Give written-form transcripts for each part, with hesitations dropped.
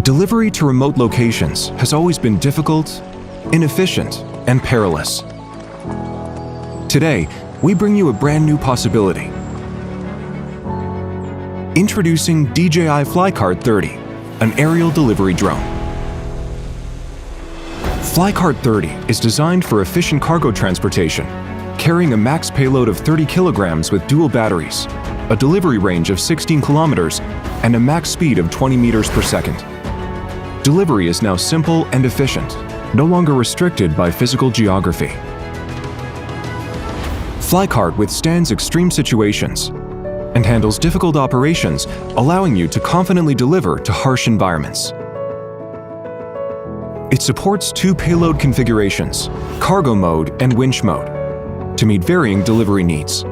Delivery to remote locations has always been difficult, inefficient, and perilous. Today, we bring you a brand new possibility. Introducing DJI FlyCart 30, an aerial delivery drone. FlyCart 30 is designed for efficient cargo transportation, carrying a max payload of 30 kilograms with dual batteries, a delivery range of 16 kilometers, and a max speed of 20 meters per second. Delivery is now simple and efficient, no longer restricted by physical geography. FlyCart withstands extreme situations and handles difficult operations, allowing you to confidently deliver to harsh environments. It supports two payload configurations, cargo mode and winch mode, to meet varying delivery needs.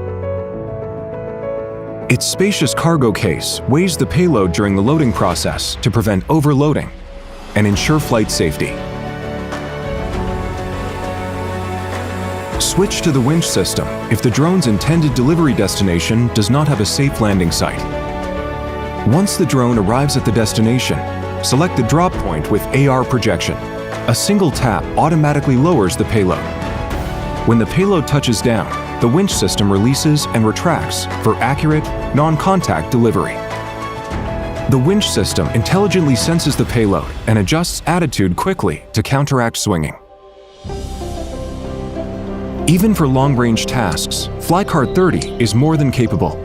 Its spacious cargo case weighs the payload during the loading process to prevent overloading and ensure flight safety. Switch to the winch system if the drone's intended delivery destination does not have a safe landing site. Once the drone arrives at the destination, select the drop point with AR projection. A single tap automatically lowers the payload. When the payload touches down, the winch system releases and retracts for accurate, non-contact delivery. The winch system intelligently senses the payload and adjusts attitude quickly to counteract swinging. Even for long-range tasks, FlyCart 30 is more than capable.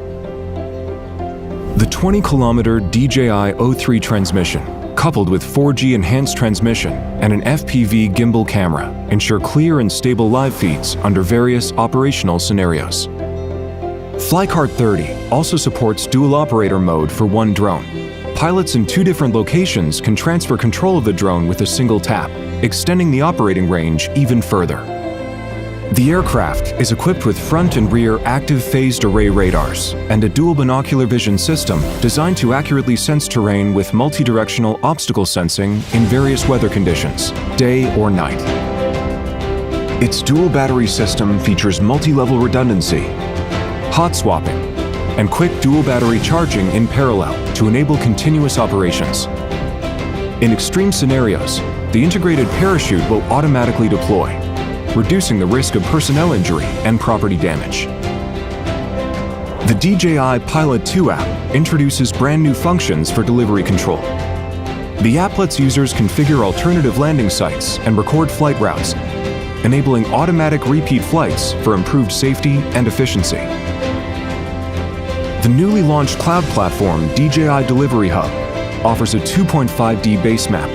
The 20-kilometer DJI O3 transmission, coupled with 4G enhanced transmission and an FPV gimbal camera, ensure clear and stable live feeds under various operational scenarios. FlyCart 30 also supports dual operator mode for one drone. Pilots in two different locations can transfer control of the drone with a single tap, extending the operating range even further. The aircraft is equipped with front and rear active phased array radars and a dual binocular vision system designed to accurately sense terrain with multi-directional obstacle sensing in various weather conditions, day or night. Its dual battery system features multi-level redundancy, hot swapping, and quick dual battery charging in parallel to enable continuous operations. In extreme scenarios, the integrated parachute will automatically deploy, reducing the risk of personnel injury and property damage. The DJI Pilot 2 app introduces brand new functions for delivery control. The app lets users configure alternative landing sites and record flight routes, enabling automatic repeat flights for improved safety and efficiency. The newly launched cloud platform DJI Delivery Hub offers a 2.5D base map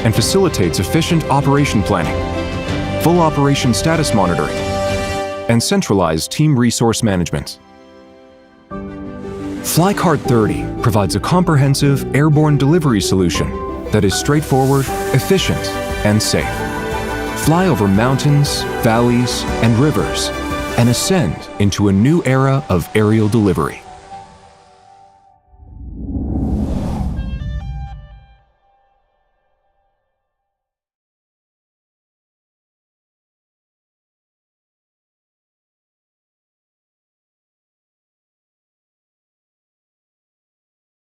and facilitates efficient operation planning, full operation status monitoring, and centralized team resource management. FlyCart 30 provides a comprehensive airborne delivery solution that is straightforward, efficient, and safe. Fly over mountains, valleys, and rivers, and ascend into a new era of aerial delivery.